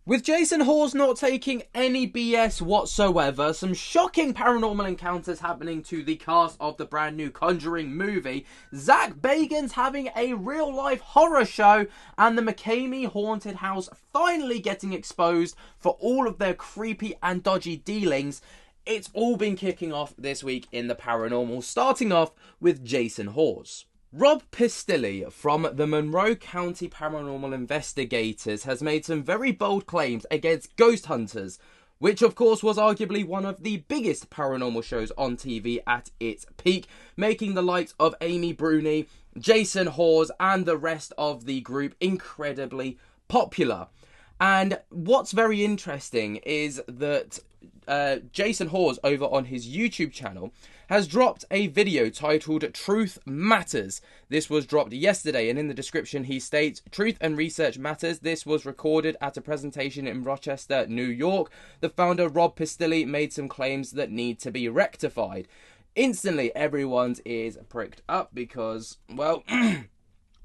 With Jason Hawes not taking any BS whatsoever, some shocking paranormal encounters happening to the cast of the brand new Conjuring movie, Zak Bagans having a real-life horror show, and the McKamey haunted house finally getting exposed for all of their creepy and dodgy dealings. It's all been kicking off this week in the paranormal, starting off with Jason Hawes. Rob Pistilli from the Monroe County Paranormal Investigators has made some very bold claims against Ghost Hunters, which of course was arguably one of the biggest paranormal shows on TV at its peak, making the likes of Amy Bruni, Jason Hawes and the rest of the group incredibly popular. And what's very interesting is that Jason Hawes over on his YouTube channel has dropped a video titled Truth Matters. This was dropped yesterday, and in the description he states, "Truth and research matters. This was recorded at a presentation in Rochester, New York. The founder, Rob Pistilli, made some claims that need to be rectified." Instantly, everyone's ears pricked up because, well,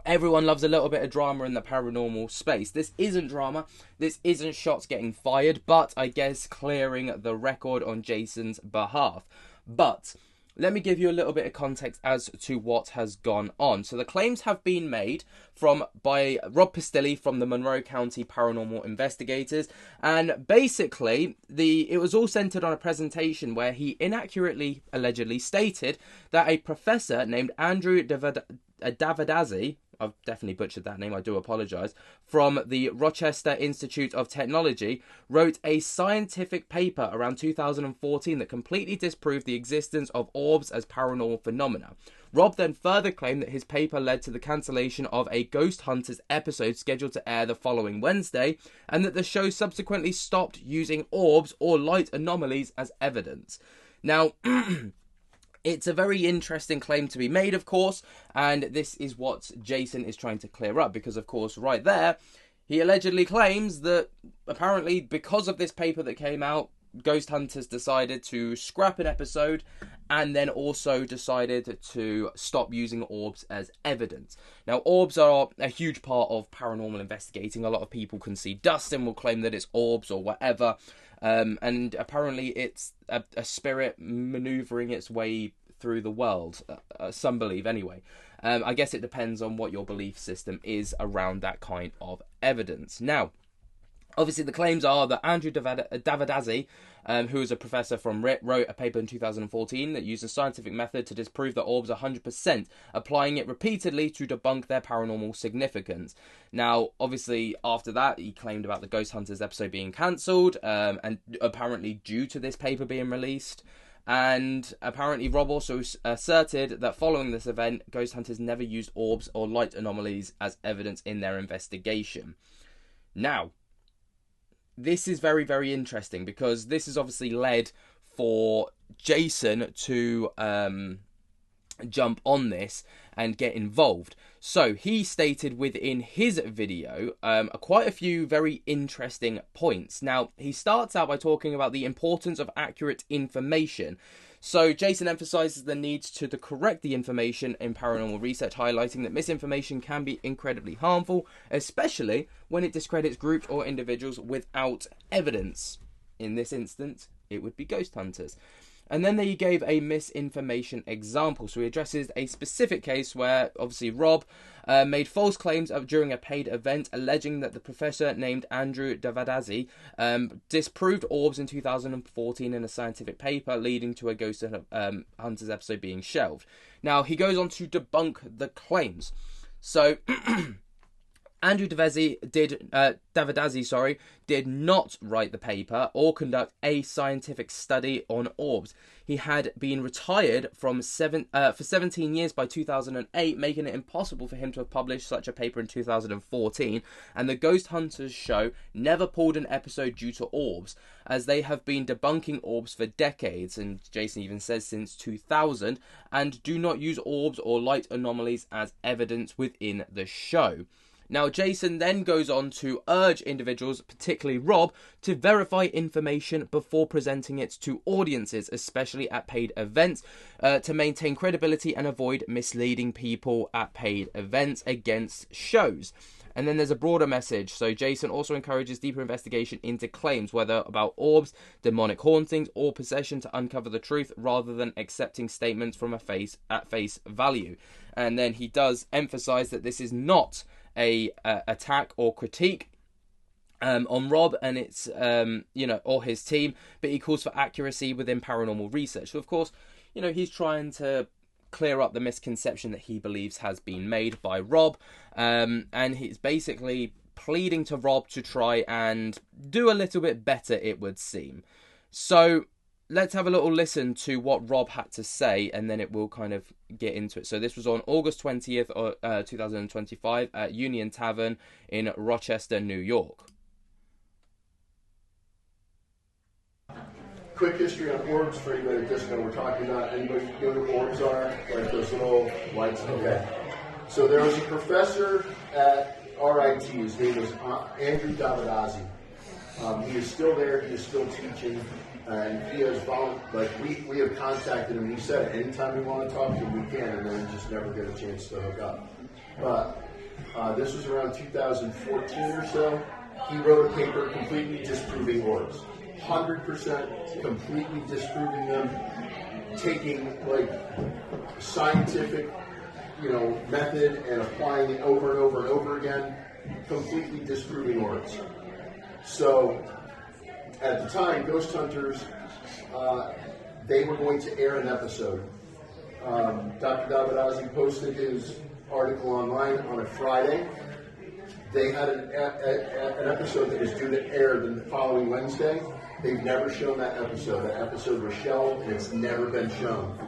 everyone loves a little bit of drama in the paranormal space. This isn't drama. This isn't shots getting fired, but I guess clearing the record on Jason's behalf. But let me give you a little bit of context as to what has gone on. So the claims have been made by Rob Pistilli from the Monroe County Paranormal Investigators, and basically it was all centered on a presentation where he inaccurately, allegedly stated that a professor named Andrew Davidazi, I've definitely butchered that name, I do apologise, from the Rochester Institute of Technology, wrote a scientific paper around 2014 that completely disproved the existence of orbs as paranormal phenomena. Rob then further claimed that his paper led to the cancellation of a Ghost Hunters episode scheduled to air the following Wednesday, and that the show subsequently stopped using orbs or light anomalies as evidence. Now, it's a very interesting claim to be made, of course, and this is what Jason is trying to clear up, because, of course, right there, he allegedly claims that apparently because of this paper that came out, Ghost Hunters decided to scrap an episode and then also decided to stop using orbs as evidence. Now, orbs are a huge part of paranormal investigating. A lot of people can see dust and will claim that it's orbs or whatever. And apparently it's a spirit manoeuvring its way through the world. Some believe anyway. I guess it depends on what your belief system is around that kind of evidence. Now, obviously the claims are that Andrew Davidazi, who is a professor from RIT, wrote a paper in 2014 that used a scientific method to disprove that orbs are 100%, applying it repeatedly to debunk their paranormal significance. Now, obviously, after that, he claimed about the Ghost Hunters episode being cancelled, and apparently due to this paper being released. And apparently Rob also asserted that following this event, Ghost Hunters never used orbs or light anomalies as evidence in their investigation. Now, this is very, very interesting because this has obviously led for Jason to jump on this and get involved. So he stated within his video quite a few very interesting points. Now, he starts out by talking about the importance of accurate information. So Jason emphasizes the need to correct the information in paranormal research, highlighting that misinformation can be incredibly harmful, especially when it discredits groups or individuals without evidence. In this instance, it would be Ghost Hunters. And then he gave a misinformation example. So he addresses a specific case where, obviously, Rob made false claims during a paid event, alleging that the professor named Andrew Davidazi disproved orbs in 2014 in a scientific paper, leading to a Ghost Hunters episode being shelved. Now, he goes on to debunk the claims. So Andrew Davidazi did not write the paper or conduct a scientific study on orbs. He had been retired for 17 years by 2008, making it impossible for him to have published such a paper in 2014. And the Ghost Hunters show never pulled an episode due to orbs, as they have been debunking orbs for decades, and Jason even says since 2000, and do not use orbs or light anomalies as evidence within the show. Now, Jason then goes on to urge individuals, particularly Rob, to verify information before presenting it to audiences, especially at paid events, to maintain credibility and avoid misleading people at paid events against shows. And then there's a broader message. So Jason also encourages deeper investigation into claims, whether about orbs, demonic hauntings, or possession, to uncover the truth rather than accepting statements from at face value. And then he does emphasize that this is not a attack or critique on Rob and its, or his team, but he calls for accuracy within paranormal research. So, of course, he's trying to clear up the misconception that he believes has been made by Rob, and he's basically pleading to Rob to try and do a little bit better, it would seem. So, let's have a little listen to what Rob had to say, and then it will kind of get into it. So this was on August 20th, 2025 at Union Tavern in Rochester, New York. Quick history on orbs for anybody that doesn't know what we're talking about. Anybody know what orbs are? Like those little lights? Okay. So there was a professor at RIT. His name was Andrew Davidazzi. He is still there. He is still teaching. And he has we have contacted him. He said anytime we want to talk to him, we can, and then we just never get a chance to hook up. But this was around 2014 or so. He wrote a paper completely disproving orbs. 100% completely disproving them, taking scientific, method and applying it over and over and over again, completely disproving orbs. So at the time, Ghost Hunters, they were going to air an episode. Dr. Davidazzi posted his article online on a Friday. They had an episode that was due to air the following Wednesday. They've never shown that episode. That episode was shelved, and it's never been shown.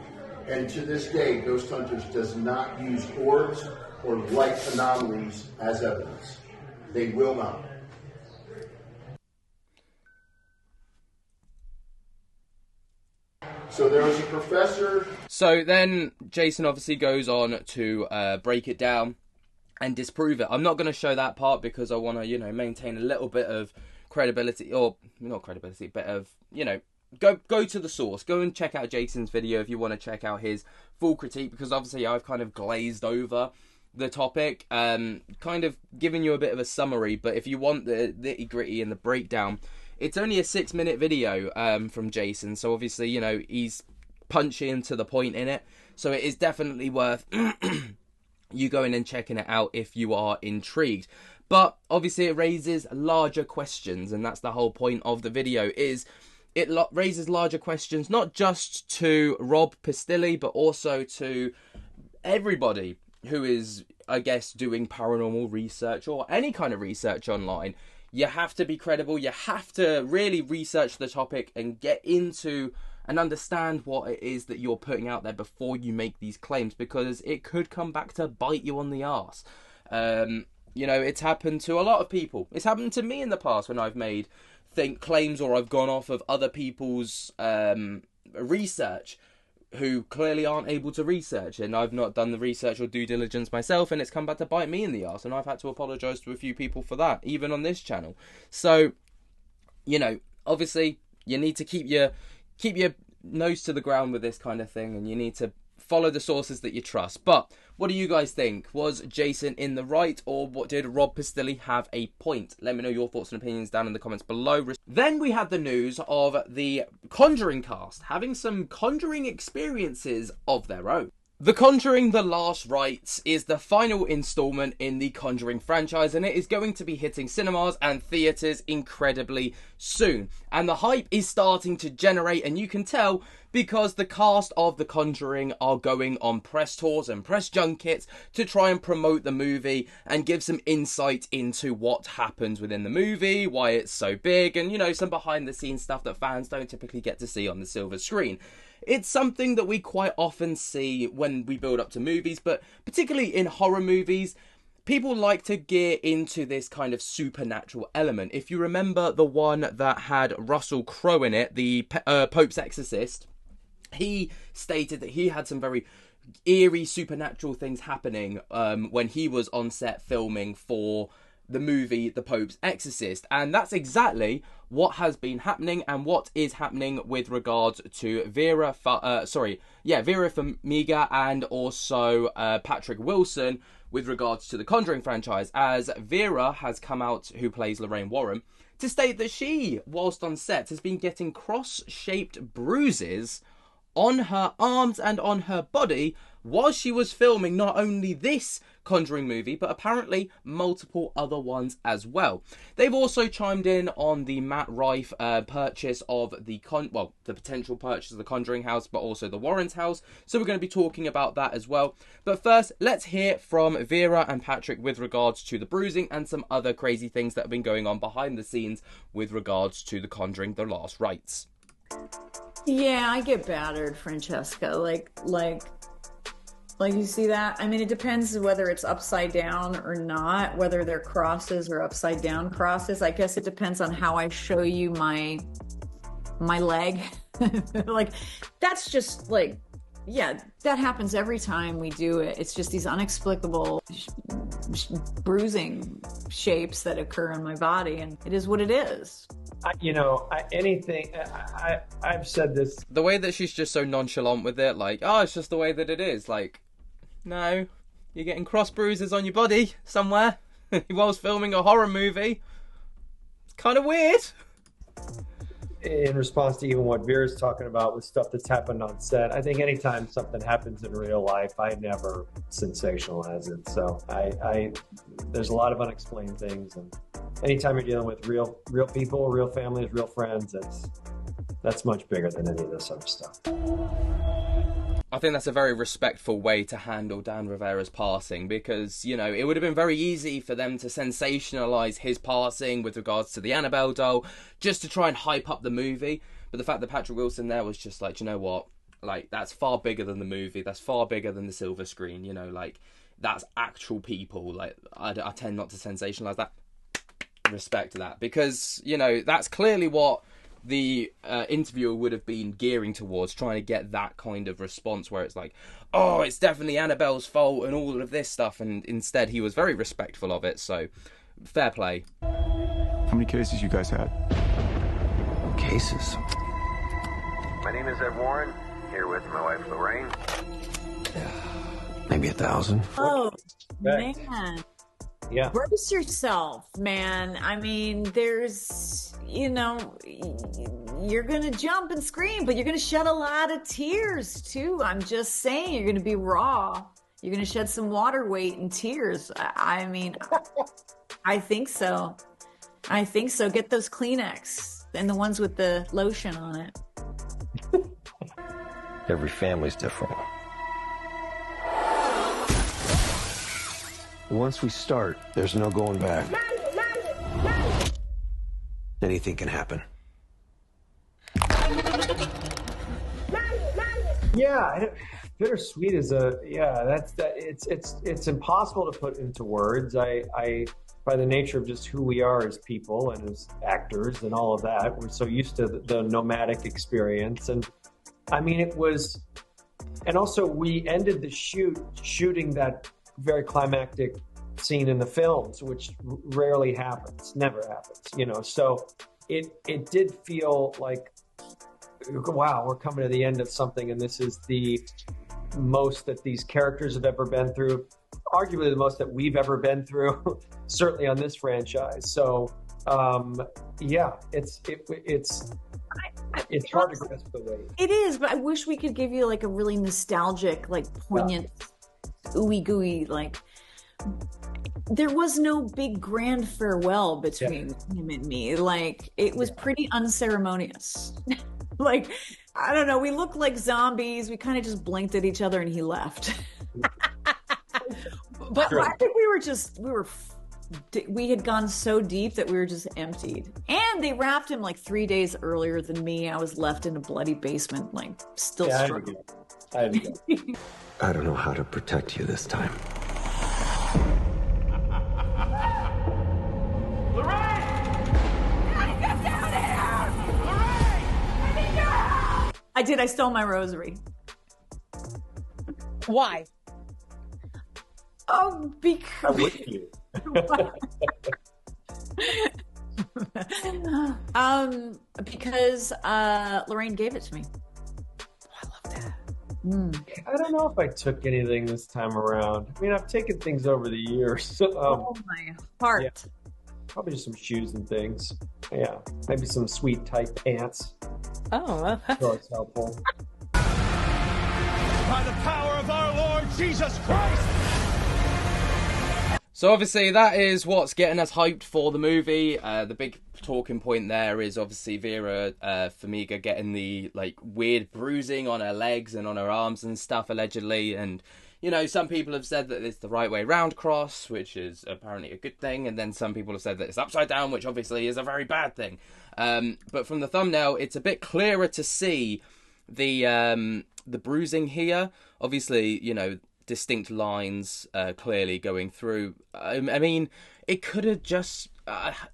And to this day, Ghost Hunters does not use orbs or light anomalies as evidence. They will not. So there was a professor. So then Jason obviously goes on to break it down and disprove it. I'm not going to show that part because I want to, maintain a little bit of credibility, or not credibility, but of, go to the source. Go and check out Jason's video if you want to check out his full critique, because obviously I've kind of glazed over the topic, kind of giving you a bit of a summary. But if you want the nitty-gritty and the breakdown, it's only a 6-minute video from Jason, so obviously, he's punching to the point in it, so it is definitely worth you going and checking it out if you are intrigued. But obviously it raises larger questions, and that's the whole point of the video, is it raises larger questions, not just to Rob Pistilli, but also to everybody who is, I guess, doing paranormal research or any kind of research online. You have to be credible. You have to really research the topic and get into and understand what it is that you're putting out there before you make these claims, because it could come back to bite you on the arse. It's happened to a lot of people. It's happened to me in the past when I've made claims, or I've gone off of other people's research who clearly aren't able to research, and I've not done the research or due diligence myself, and it's come back to bite me in the arse, and I've had to apologise to a few people for that, even on this channel. So, obviously, you need to keep your nose to the ground with this kind of thing, and you need to follow the sources that you trust. But what do you guys think? Was Jason in the right, or what did Rob Pistilli have a point? Let me know your thoughts and opinions down in the comments below. Then we had the news of the Conjuring cast having some Conjuring experiences of their own. The Conjuring: The Last Rites is the final installment in the Conjuring franchise, and it is going to be hitting cinemas and theatres incredibly soon. And the hype is starting to generate, and you can tell because the cast of The Conjuring are going on press tours and press junkets to try and promote the movie and give some insight into what happens within the movie, why it's so big, and, some behind the scenes stuff that fans don't typically get to see on the silver screen. It's something that we quite often see when we build up to movies, but particularly in horror movies, people like to gear into this kind of supernatural element. If you remember the one that had Russell Crowe in it, the Pope's Exorcist, he stated that he had some very eerie supernatural things happening when he was on set filming for the movie The Pope's Exorcist, and that's exactly what has been happening and what is happening with regards to Vera Farmiga and also Patrick Wilson with regards to the Conjuring franchise, as Vera has come out, who plays Lorraine Warren, to state that she, whilst on set, has been getting cross-shaped bruises on her arms and on her body while she was filming not only this Conjuring movie, but apparently multiple other ones as well. They've also chimed in on the Matt Rife purchase of the potential purchase of the Conjuring house, but also the Warrens house. So we're going to be talking about that as well. But first, let's hear from Vera and Patrick with regards to the bruising and some other crazy things that have been going on behind the scenes with regards to the Conjuring: The Last Rites. Yeah, I get battered, Francesca. Like you see that? I mean, it depends whether it's upside down or not, whether they're crosses or upside down crosses. I guess it depends on how I show you my leg. Like, that's just like, yeah, that happens every time we do it. It's just these inexplicable bruising shapes that occur in my body, and it is what it is. I've said this. The way that she's just so nonchalant with it, like, oh, it's just the way that it is. Like, no, you're getting cross bruises on your body somewhere whilst filming a horror movie. It's kind of weird. In response to even what Vera's talking about with stuff that's happened on set, I think anytime something happens in real life, I never sensationalize it. So there's a lot of unexplained things, and anytime you're dealing with real people, real families, real friends, that's much bigger than any of this other stuff. I think that's a very respectful way to handle Dan Rivera's passing, because, you know, it would have been very easy for them to sensationalise his passing with regards to the Annabelle doll, just to try and hype up the movie. But the fact that Patrick Wilson there was just like, you know what, like, that's far bigger than the movie, that's far bigger than the silver screen, you know, like, that's actual people. Like, I tend not to sensationalise that. Respect to that, because, you know, that's clearly what the interviewer would have been gearing towards, trying to get that kind of response where it's like, oh, it's definitely Annabelle's fault and all of this stuff, and instead he was very respectful of it. So fair play. How many cases you guys had? Cases? My name is Ed Warren, here with my wife Lorraine. Maybe 1,000. Oh, man. Yeah. Brace yourself, man. I mean, there's, you know, you're going to jump and scream, but you're going to shed a lot of tears too. I'm just saying, you're going to be raw. You're going to shed some water weight and tears. I mean, I think so. I think so. Get those Kleenex and the ones with the lotion on it. Every family's different. Once we start, there's no going back. Anything can happen. Yeah, bittersweet is it's impossible to put into words. I by the nature of just who we are as people and as actors and all of that, we're so used to the nomadic experience. And I mean, it was, and also we ended the shooting that very climactic scene in the films, which rarely happens, never happens, you know. So it did feel like, wow, we're coming to the end of something, and this is the most that these characters have ever been through, arguably the most that we've ever been through, certainly on this franchise. So yeah, it's hard to grasp the weight. It is, but I wish we could give you like a really nostalgic, like poignant, ooey gooey, like, there was no big grand farewell between him and me. Like, it was pretty unceremonious. Like, I don't know, we looked like zombies. We kind of just blinked at each other and he left. But I think we had gone so deep that we were just emptied. And they wrapped him like 3 days earlier than me. I was left in a bloody basement, like, still struggling. I don't know how to protect you this time. I did. I stole my rosary. Why? Oh, because... I'm with you. Because Lorraine gave it to me. Oh, I love that. I don't know if I took anything this time around. I mean, I've taken things over the years. Oh my heart. Yeah. Probably just some shoes and things. Yeah, maybe some sweet tight pants. Oh, well, So it's helpful. By the power of our Lord Jesus Christ! So obviously that is what's getting us hyped for the movie. The big talking point there is obviously Vera Farmiga getting the like weird bruising on her legs and on her arms and stuff allegedly, and you know, some people have said that it's the right way round cross, which is apparently a good thing, and then some people have said that it's upside down, which obviously is a very bad thing. But from the thumbnail, it's a bit clearer to see the bruising here. Obviously, you know, distinct lines clearly going through. I mean, it could have just...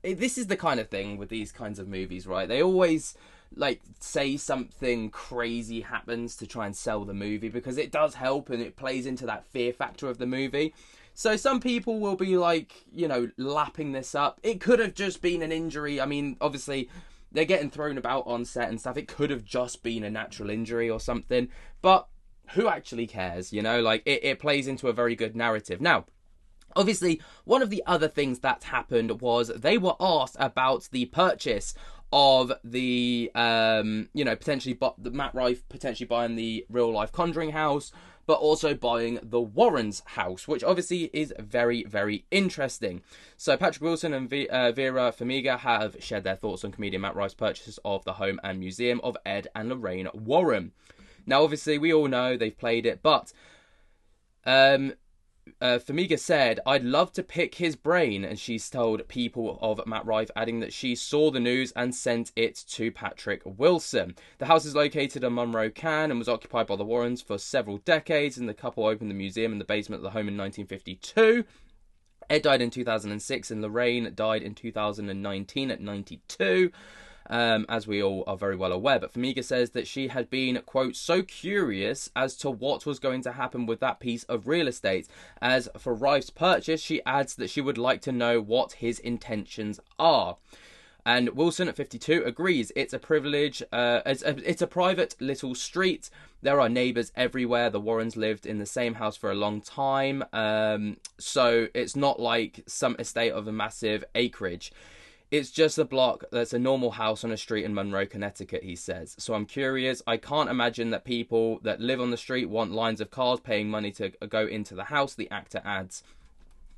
this is the kind of thing with these kinds of movies, right? They always like say something crazy happens to try and sell the movie because it does help and it plays into that fear factor of the movie. So some people will be like, you know, lapping this up. It could have just been an injury. I mean, obviously they're getting thrown about on set and stuff. It could have just been a natural injury or something, but who actually cares? You know, like it plays into a very good narrative. Now, obviously, one of the other things that happened was they were asked about the purchase of the, you know, potentially Matt Rife potentially buying the real life Conjuring house, but also buying the Warrens house, which obviously is very, very interesting. So Patrick Wilson and Vera Farmiga have shared their thoughts on comedian Matt Rife's purchase of the home and museum of Ed and Lorraine Warren. Now, obviously, we all know they've played it, but Farmiga said, "I'd love to pick his brain," and she's told People of Matt Rife, adding that she saw the news and sent it to Patrick Wilson. The house is located on Monroe Can and was occupied by the Warrens for several decades, and the couple opened the museum in the basement of the home in 1952. Ed died in 2006 and Lorraine died in 2019 at 92. As we all are very well aware. But Farmiga says that she had been, quote, so curious as to what was going to happen with that piece of real estate. As for Rife's purchase, she adds that she would like to know what his intentions are. And Wilson at 52 agrees it's a privilege, it's a private little street. There are neighbours everywhere. The Warrens lived in the same house for a long time. So it's not like some estate of a massive acreage. It's just a block that's a normal house on a street in Monroe, Connecticut, he says. So I'm curious. I can't imagine that people that live on the street want lines of cars paying money to go into the house, the actor adds.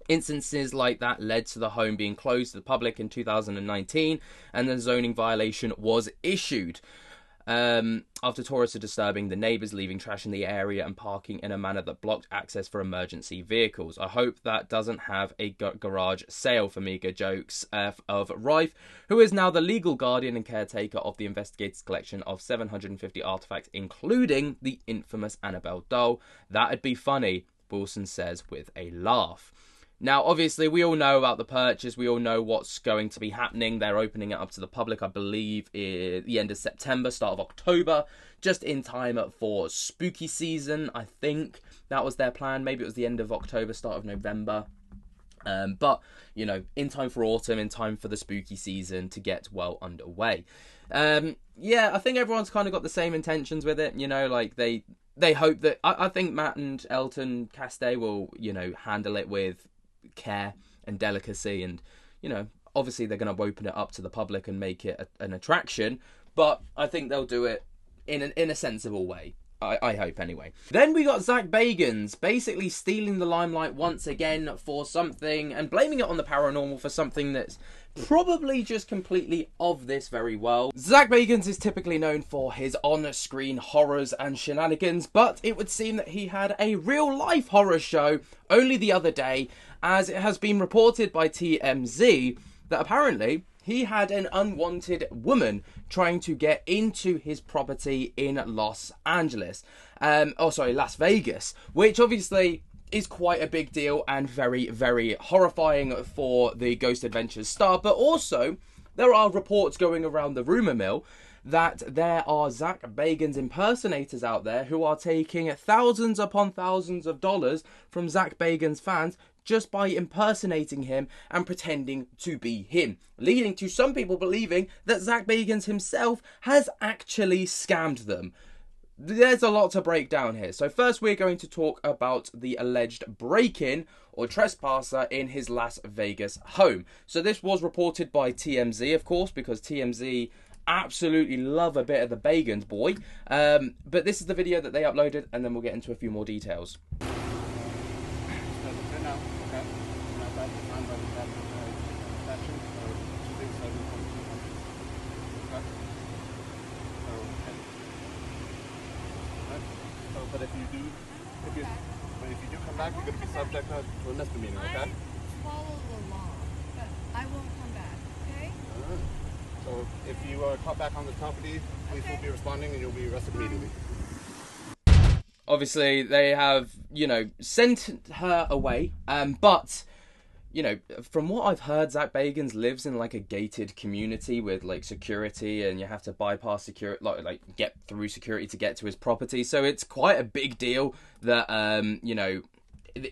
Instances like that led to the home being closed to the public in 2019, and the zoning violation was issued. After tourists are disturbing the neighbours, leaving trash in the area and parking in a manner that blocked access for emergency vehicles. I hope that doesn't have a garage sale, Farmiga jokes of Rife, who is now the legal guardian and caretaker of the investigators' collection of 750 artefacts, including the infamous Annabelle doll. That'd be funny, Wilson says with a laugh. Now, obviously, we all know about the purchase. We all know what's going to be happening. They're opening it up to the public, I believe, at the end of September, start of October, just in time for spooky season, I think. That was their plan. Maybe it was the end of October, start of November. But, you know, in time for autumn, in time for the spooky season to get well underway. Yeah, I think everyone's kind of got the same intentions with it. You know, like they hope that... I think Matt and Elton Castell will, you know, handle it with care and delicacy, and you know, obviously they're going to open it up to the public and make it an attraction, but I think they'll do it in a sensible way. I hope anyway. Then we got Zak Bagans basically stealing the limelight once again for something and blaming it on the paranormal for something that's probably just completely of this very world. Zak Bagans is typically known for his on-screen horrors and shenanigans, but it would seem that he had a real-life horror show only the other day, as it has been reported by TMZ that apparently he had an unwanted woman trying to get into his property in Las Vegas, which obviously is quite a big deal and very, very horrifying for the Ghost Adventures star. But also, there are reports going around the rumour mill that there are Zak Bagans impersonators out there who are taking thousands upon thousands of dollars from Zak Bagans fans just by impersonating him and pretending to be him, leading to some people believing that Zak Bagans himself has actually scammed them. there's a lot to break down here. So first we're going to talk about the alleged break-in or trespasser in his Las Vegas home. So this was reported by TMZ, of course, because TMZ absolutely love a bit of the Bagans boy. But this is the video that they uploaded, and then we'll get into a few more details. But if you do come back, you're going to be subject to a misdemeanor, okay? Follow the law, but I won't come back, okay? So if you are caught back on this property, police will be responding and you'll be arrested immediately. Obviously, they have, sent her away, but from what I've heard, Zack Bagans lives in like a gated community with like security, and you have to bypass security, like get through security to get to his property. So it's quite a big deal that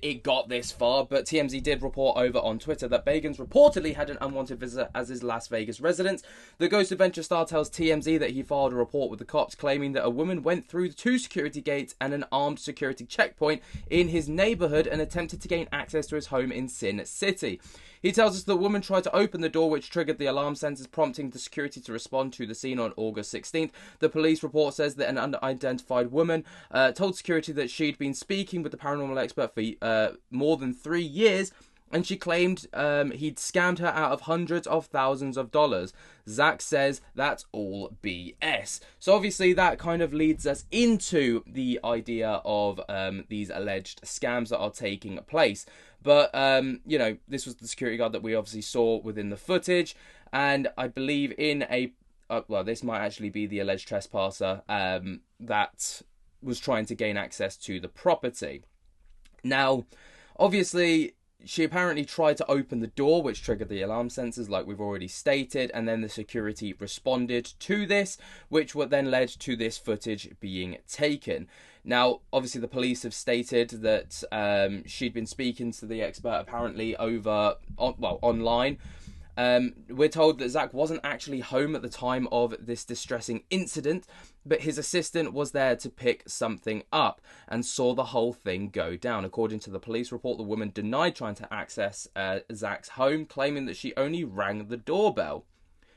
it got this far. But TMZ did report over on Twitter that Bagans reportedly had an unwanted visitor as his Las Vegas residence. The Ghost Adventure star tells TMZ that he filed a report with the cops claiming that a woman went through 2 security gates and an armed security checkpoint in his neighborhood and attempted to gain access to his home in Sin City. He tells us the woman tried to open the door, which triggered the alarm sensors, prompting the security to respond to the scene on August 16th. The police report says that an unidentified woman told security that she'd been speaking with the paranormal expert for more than 3 years, and she claimed he'd scammed her out of hundreds of thousands of dollars. Zack says that's all BS. So obviously that kind of leads us into the idea of these alleged scams that are taking place. But, this was the security guard that we obviously saw within the footage. And I believe in this might actually be the alleged trespasser that was trying to gain access to the property. Now, obviously, she apparently tried to open the door, which triggered the alarm sensors, like we've already stated, and then the security responded to this, which then led to this footage being taken. Now, obviously, the police have stated that she'd been speaking to the expert apparently online. We're told that Zack wasn't actually home at the time of this distressing incident, but his assistant was there to pick something up and saw the whole thing go down. According to the police report, the woman denied trying to access Zack's home, claiming that she only rang the doorbell.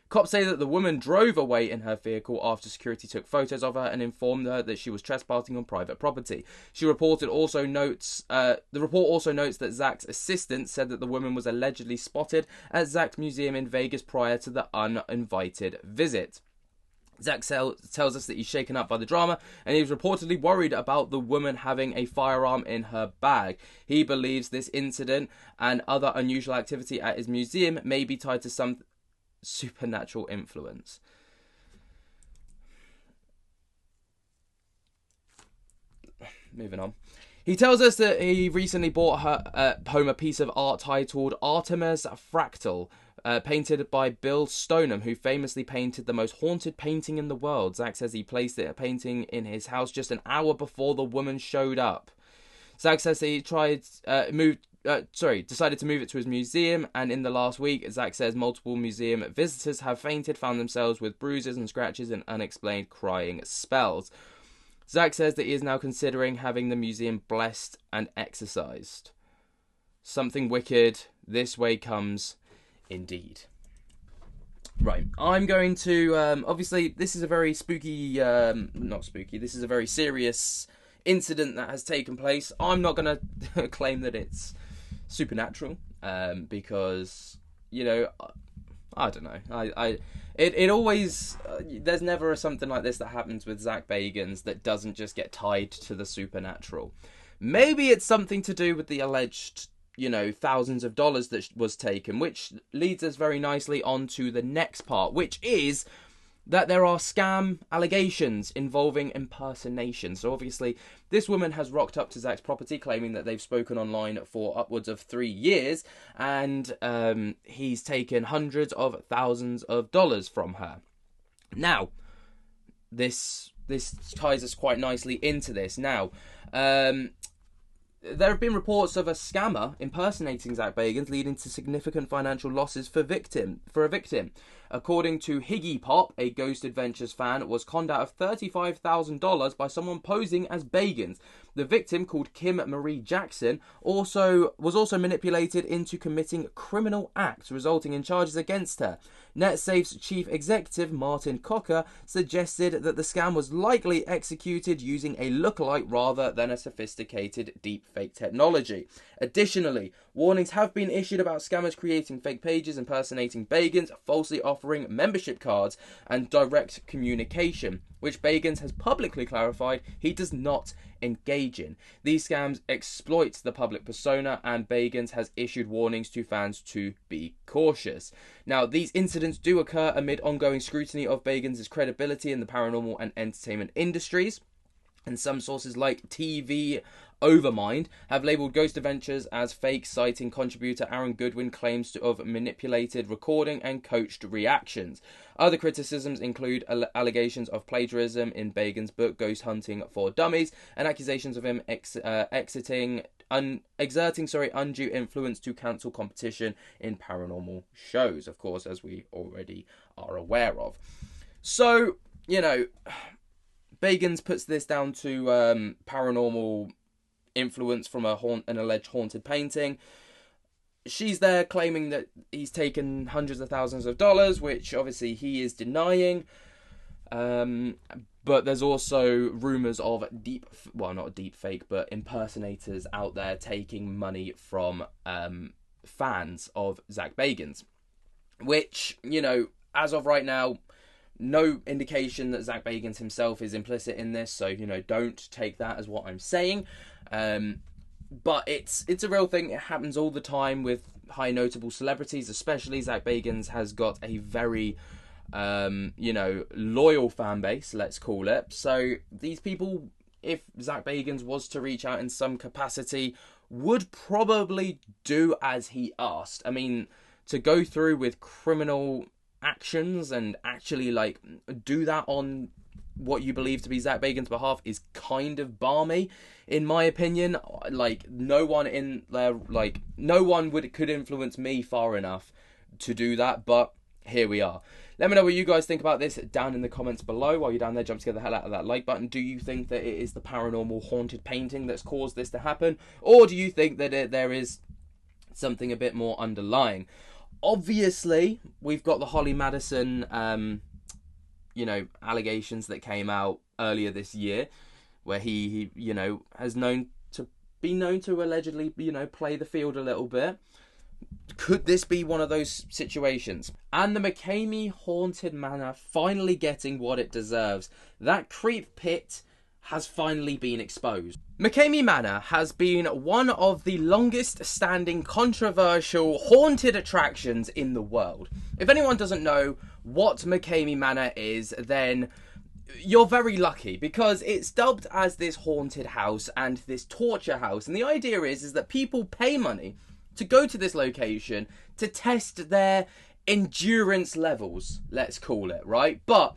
Cops say that the woman drove away in her vehicle after security took photos of her and informed her that she was trespassing on private property. The report also notes that Zack's assistant said that the woman was allegedly spotted at Zack's museum in Vegas prior to the uninvited visit. Zack tells us that he's shaken up by the drama, and he was reportedly worried about the woman having a firearm in her bag. He believes this incident and other unusual activity at his museum may be tied to some supernatural influence. Moving on. He tells us that he recently bought home a piece of art titled Artemis Fractal, painted by Bill Stoneham, who famously painted the most haunted painting in the world. Zack says he placed a painting in his house just an hour before the woman showed up. Zack says he decided to move it to his museum, and in the last week, Zack says multiple museum visitors have fainted, found themselves with bruises and scratches and unexplained crying spells. Zack says that he is now considering having the museum blessed and exorcised. Something wicked this way comes, indeed. Right, I'm going to, obviously, this is a very spooky, this is a very serious incident that has taken place. I'm not going to claim that it's supernatural, because, I don't know. It always, there's never something like this that happens with Zack Bagans that doesn't just get tied to the supernatural. Maybe it's something to do with the alleged, thousands of dollars that was taken, which leads us very nicely on to the next part, which is that there are scam allegations involving impersonation. So obviously, this woman has rocked up to Zack's property claiming that they've spoken online for upwards of 3 years, and he's taken hundreds of thousands of dollars from her. Now, this ties us quite nicely into this. Now, there have been reports of a scammer impersonating Zack Bagans, leading to significant financial losses for a victim. According to Higgy Pop, a Ghost Adventures fan was conned out of $35,000 by someone posing as Bagans. The victim, called Kim Marie Jackson, was also manipulated into committing criminal acts, resulting in charges against her. NetSafe's chief executive, Martin Cocker, suggested that the scam was likely executed using a lookalike rather than a sophisticated deepfake technology. Additionally, warnings have been issued about scammers creating fake pages impersonating Bagans, falsely offering membership cards and direct communication, which Bagans has publicly clarified he does not engage in. These scams exploit the public persona, and Bagans has issued warnings to fans to be cautious. Now, these incidents do occur amid ongoing scrutiny of Bagans' credibility in the paranormal and entertainment industries, and some sources like TV Overmind have labelled Ghost Adventures as fake, citing contributor Aaron Goodwin claims to have manipulated recording and coached reactions. Other criticisms include allegations of plagiarism in Bagans' book Ghost Hunting for Dummies, and accusations of him exerting undue influence to cancel competition in paranormal shows, of course, as we already are aware of. So, you know, Bagans puts this down to paranormal influence from an alleged haunted painting. She's there claiming that he's taken hundreds of thousands of dollars, which obviously he is denying. But there's also rumours of not deep fake, but impersonators out there taking money from fans of Zak Bagans, which, you know, as of right now, no indication that Zak Bagans himself is implicit in this, so, you know, don't take that as what I'm saying. But it's a real thing. It happens all the time with high notable celebrities, especially. Zak Bagans has got a very, loyal fan base, let's call it. So these people, if Zak Bagans was to reach out in some capacity, would probably do as he asked. I mean, to go through with criminal actions and actually like do that on what you believe to be Zak Bagans' behalf is kind of balmy, in my opinion. Like, no one could influence me far enough to do that, but here we are. Let me know what you guys think about this down in the comments below. While you're down there, jump to get the hell out of that like button. Do you think that it is the paranormal haunted painting that's caused this to happen, or do you think that there is something a bit more underlying? Obviously, we've got the Holly Madison allegations that came out earlier this year, where he has been known to allegedly, play the field a little bit. Could this be one of those situations? And the McKamey haunted manor finally getting what it deserves. That creep pit has finally been exposed. McKamey Manor has been one of the longest standing controversial haunted attractions in the world. If anyone doesn't know what McKamey Manor is, then you're very lucky, because it's dubbed as this haunted house and this torture house. And the idea is that people pay money to go to this location to test their endurance levels, let's call it, right? But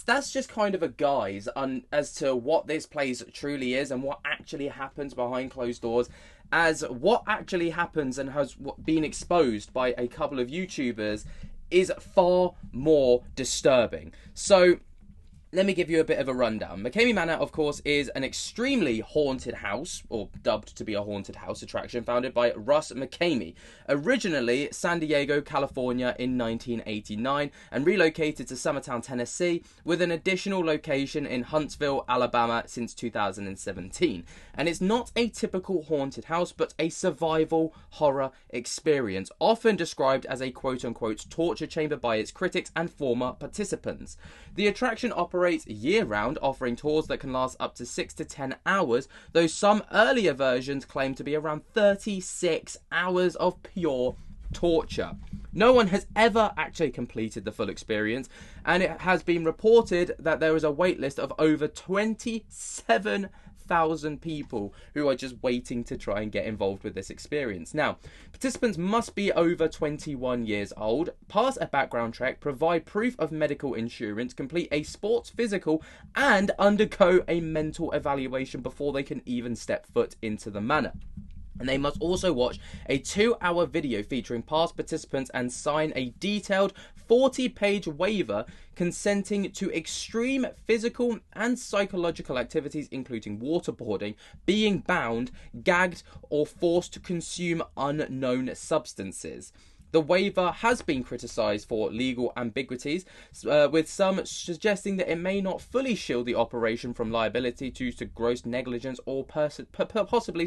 that's just kind of a guise as to what this place truly is and what actually happens behind closed doors, as what actually happens and has been exposed by a couple of YouTubers is far more disturbing. So let me give you a bit of a rundown. McKamey Manor, of course, is an extremely haunted house, or dubbed to be a haunted house attraction, founded by Russ McKamey. Originally San Diego, California in 1989, and relocated to Summertown, Tennessee, with an additional location in Huntsville, Alabama since 2017. And it's not a typical haunted house, but a survival horror experience, often described as a quote-unquote torture chamber by its critics and former participants. The attraction operates year-round, offering tours that can last up to 6 to 10 hours, though some earlier versions claim to be around 36 hours of pure torture. No one has ever actually completed the full experience, and it has been reported that there is a wait list of over 27,000 people who are just waiting to try and get involved with this experience. Now, participants must be over 21 years old, pass a background check, provide proof of medical insurance, complete a sports physical, and undergo a mental evaluation before they can even step foot into the manor. And they must also watch a 2-hour video featuring past participants and sign a detailed 40-page waiver consenting to extreme physical and psychological activities, including waterboarding, being bound, gagged, or forced to consume unknown substances. The waiver has been criticised for legal ambiguities, with some suggesting that it may not fully shield the operation from liability due to gross negligence or possibly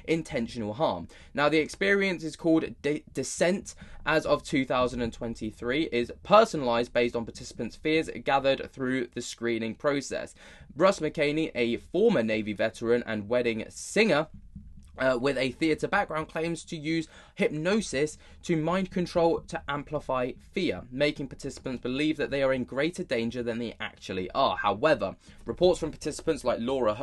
intentional harm. Now, the experience is called Descent as of 2023, is personalised based on participants' fears gathered through the screening process. Russ McKamey, a former Navy veteran and wedding singer, with a theatre background, claims to use hypnosis to mind control to amplify fear, making participants believe that they are in greater danger than they actually are. However, reports from participants like Laura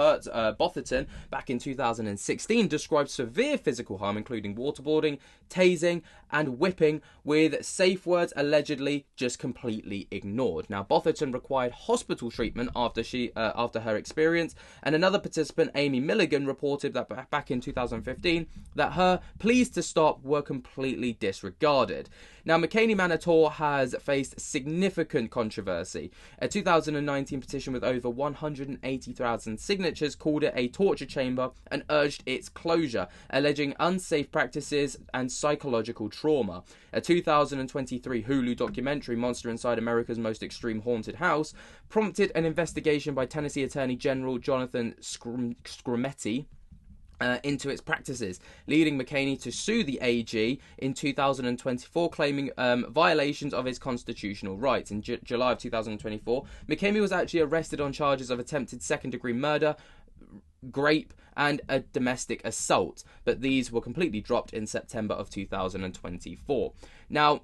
Botherton back in 2016 described severe physical harm, including waterboarding, tasing, and whipping, with safe words allegedly just completely ignored. Now, Botherton required hospital treatment after her experience, and another participant, Amy Milligan, reported that back in 2015 that her pleas to stop were completely disregarded. Now, McKamey Manor tour has faced significant controversy. A 2019 petition with over 180,000 signatures called it a torture chamber and urged its closure, alleging unsafe practices and psychological trauma. A 2023 Hulu documentary, Monster Inside America's Most Extreme Haunted House, prompted an investigation by Tennessee Attorney General Jonathan Skrmetti into its practices, leading McKamey to sue the AG in 2024, claiming violations of his constitutional rights. In July of 2024, McKamey was actually arrested on charges of attempted second-degree murder, rape, and a domestic assault, but these were completely dropped in September of 2024. Now,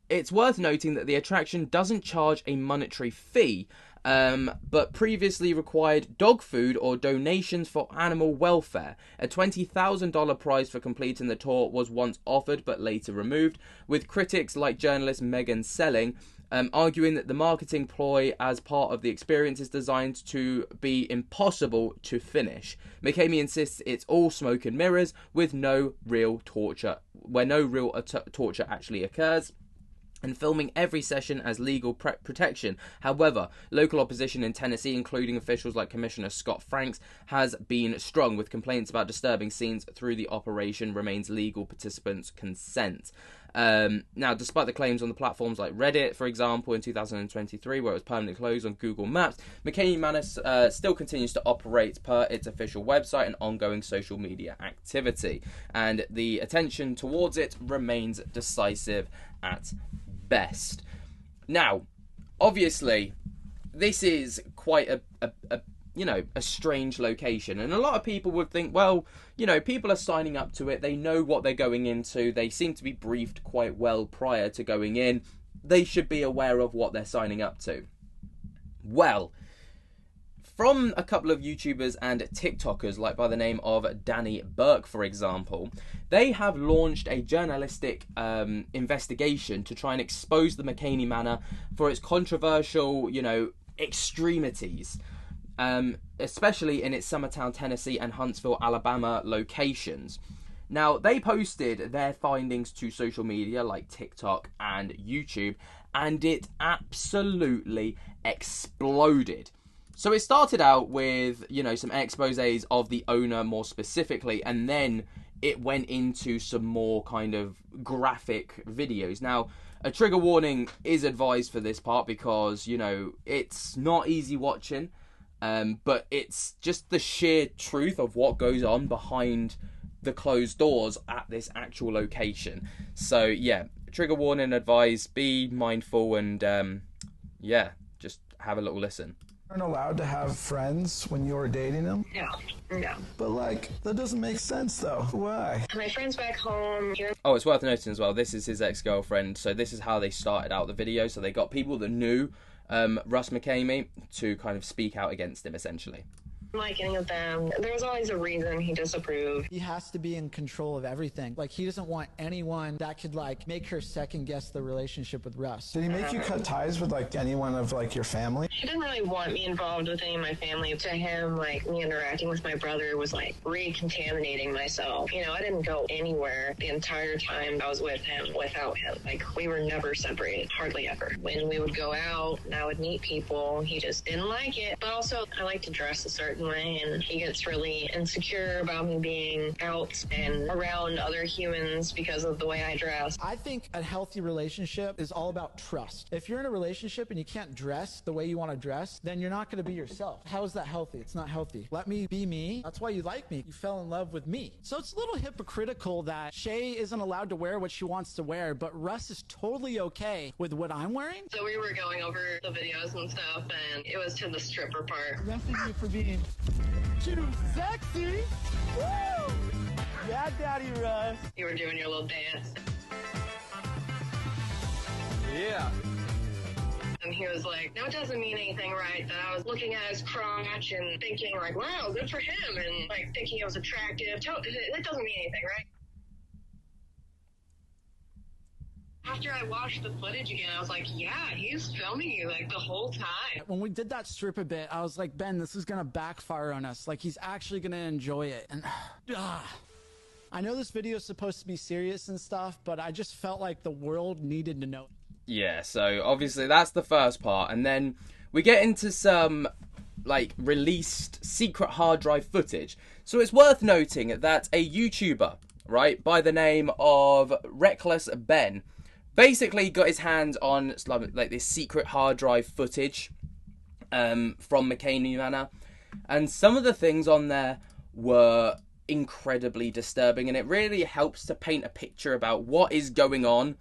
it's worth noting that the attraction doesn't charge a monetary fee, but previously required dog food or donations for animal welfare. A $20,000 prize for completing the tour was once offered but later removed, with critics like journalist Megan Selling arguing that the marketing ploy as part of the experience is designed to be impossible to finish. McKamey insists it's all smoke and mirrors with no real torture, where no real torture actually occurs, and filming every session as legal protection. However, local opposition in Tennessee, including officials like Commissioner Scott Franks, has been strong, with complaints about disturbing scenes through the operation remains legal participants' consent. Now, despite the claims on the platforms like Reddit, for example, in 2023, where it was permanently closed on Google Maps, McKamey Manor still continues to operate per its official website and ongoing social media activity, and the attention towards it remains decisive at best. Now, obviously, this is quite a strange location, and a lot of people would think, well, people are signing up to it, they know what they're going into, they seem to be briefed quite well prior to going in, they should be aware of what they're signing up to. Well, from a couple of YouTubers and TikTokers, like by the name of Danny Burke, for example, they have launched a journalistic investigation to try and expose the McKamey Manor for its controversial, extremities, especially in its Summertown, Tennessee and Huntsville, Alabama locations. Now, they posted their findings to social media like TikTok and YouTube, and it absolutely exploded. So it started out with, some exposés of the owner more specifically, and then it went into some more kind of graphic videos. Now, a trigger warning is advised for this part because, it's not easy watching, but it's just the sheer truth of what goes on behind the closed doors at this actual location. So, yeah, trigger warning advised, be mindful, and, just have a little listen. Aren't allowed to have friends when you're dating them? No. But that doesn't make sense though. Why? My friends back home here. Oh, it's worth noting as well, this is his ex-girlfriend, so this is how they started out the video. So they got people that knew Russ McKamey to kind of speak out against him, essentially. like any of them. There was always a reason he disapproved. He has to be in control of everything. Like, he doesn't want anyone that could, like, make her second guess the relationship with Russ. Did he make you cut ties with, like, anyone of, like, your family? He didn't really want me involved with any of my family. To him, like, me interacting with my brother was like recontaminating myself. You know, I didn't go anywhere the entire time I was with him without him. Like, we were never separated, hardly ever. When we would go out and I would meet people, he just didn't like it. But also, I like to dress a certain way, and he gets really insecure about me being out and around other humans because of the way I dress. I think a healthy relationship is all about trust. If you're in a relationship and you can't dress the way you want to dress, then you're not going to be yourself. How is that healthy? It's not healthy. Let me be me. That's why you like me. You fell in love with me. So it's a little hypocritical that Shay isn't allowed to wear what she wants to wear, but Russ is totally okay with what I'm wearing. So we were going over the videos and stuff, and it was to the stripper part. Arrested you for being too sexy. Woo! Yeah, Daddy Russ. You were doing your little dance. Yeah. And he was like, no, it doesn't mean anything, right? That I was looking at his crotch and thinking, like, wow, good for him. And, like, thinking it was attractive. That doesn't mean anything, right? After I watched the footage again, I was like, yeah, he's filming you, like, the whole time. When we did that stripper bit, I was like, Ben, this is going to backfire on us. Like, he's actually going to enjoy it. And, I know this video is supposed to be serious and stuff, but I just felt like the world needed to know. Yeah, so obviously that's the first part, and then we get into some like released secret hard drive footage. So it's worth noting that a YouTuber, right, by the name of Reckless Ben, basically got his hands on like this secret hard drive footage from McKamey Manor, and some of the things on there were incredibly disturbing, and it really helps to paint a picture about what is going on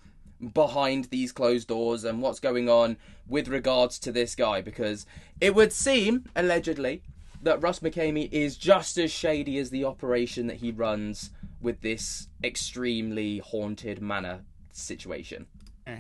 behind these closed doors and what's going on with regards to this guy, because it would seem, allegedly, that Russ McKamey is just as shady as the operation that he runs with this extremely haunted manor situation.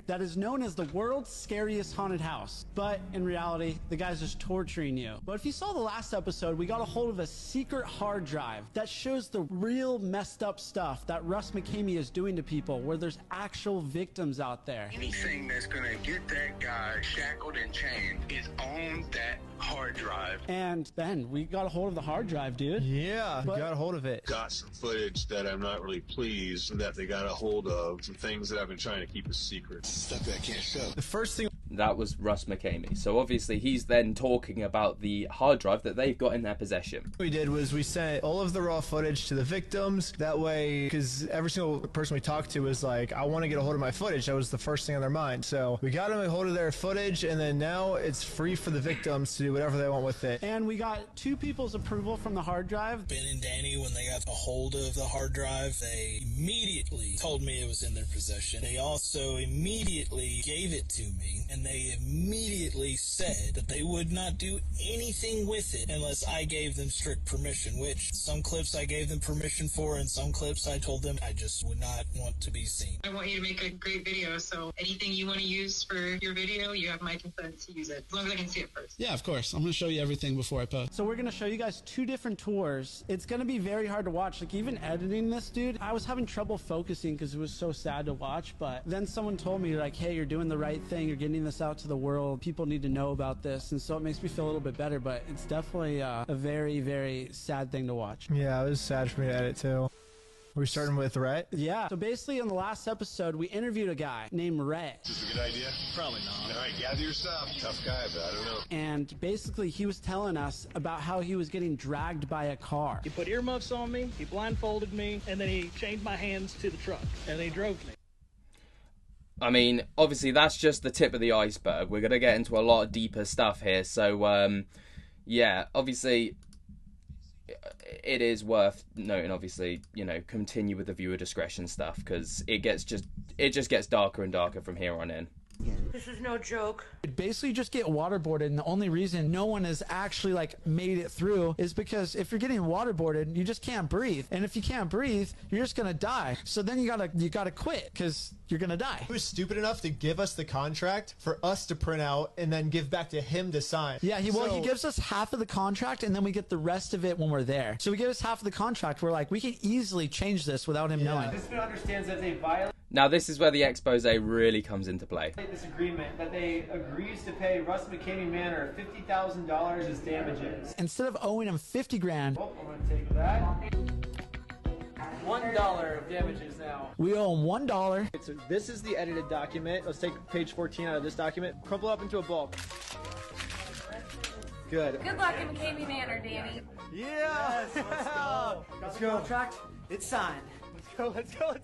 That is known as the world's scariest haunted house. But in reality, the guy's just torturing you. But if you saw the last episode, we got a hold of a secret hard drive that shows the real messed up stuff that Russ McKamey is doing to people, where there's actual victims out there. Anything that's gonna get that guy shackled and chained is on that hard drive. And Ben, we got a hold of the hard drive, dude. Yeah, got a hold of it. Got some footage that I'm not really pleased that they got a hold of. Some things that I've been trying to keep a secret. Stuff that I can't show. The first thing... That was Russ McKamey. So obviously he's then talking about the hard drive that they've got in their possession. What we did was we sent all of the raw footage to the victims. That way, because every single person we talked to was like, I want to get a hold of my footage. That was the first thing on their mind. So we got them a hold of their footage, and then now it's free for the victims to do whatever they want with it. And we got 2 people's approval from the hard drive. Ben and Danny, when they got a hold of the hard drive, they immediately told me it was in their possession. They also immediately gave it to me, and they immediately said that they would not do anything with it unless I gave them strict permission, which some clips I gave them permission for, and some clips I told them I just would not want to be seen. I want you to make a great video, so anything you want to use for your video, you have my consent to use it, as long as I can see it first. Yeah, of course. I'm going to show you everything before I post. So we're going to show you guys 2 different tours. It's going to be very hard to watch. Like, even editing this, dude, I was having trouble focusing because it was so sad to watch, but then someone told me, like, hey, you're doing the right thing. You're getting this out to the world. People need to know about this, and so it makes me feel a little bit better, but it's definitely a very, very sad thing to watch. Yeah, it was sad for me to edit too. We're starting with Rhett? Yeah. So basically, in the last episode, we interviewed a guy named Rhett. Is this a good idea? Probably not. All right, gather your stuff. Tough guy, but I don't know. And basically, he was telling us about how he was getting dragged by a car. He put earmuffs on me, he blindfolded me, and then he chained my hands to the truck, and he drove me. I mean, obviously, that's just the tip of the iceberg. We're going to get into a lot deeper stuff here. So, yeah, obviously, it is worth noting, obviously, you know, continue with the viewer discretion stuff, because it just gets darker and darker from here on in. This is no joke. Basically just get waterboarded, and the only reason no one has actually like made it through is because if you're getting waterboarded, you just can't breathe, and if you can't breathe, you're just gonna die. So then you gotta quit because you're gonna die. He was stupid enough to give us the contract for us to print out and then give back to him to sign. Yeah, he gives us half of the contract, and then we get the rest of it when we're there. So he gives us half of the contract. We're like, we can easily change this without him knowing. This one understands that they violate Now this is where the expose really comes into play. this agreement, that they agrees to pay Russ McKamey Manor $50,000 as damages. Instead of owing him 50 grand, Oh, I'm gonna take that. $1 of damages now. we owe him $1. So this is the edited document. Let's take page 14 out of this document. Crumple up into a ball. Good. Good luck in McKamey Manor, Danny. Yeah! Let's go. Let's go. Contract, it's signed. Let's go!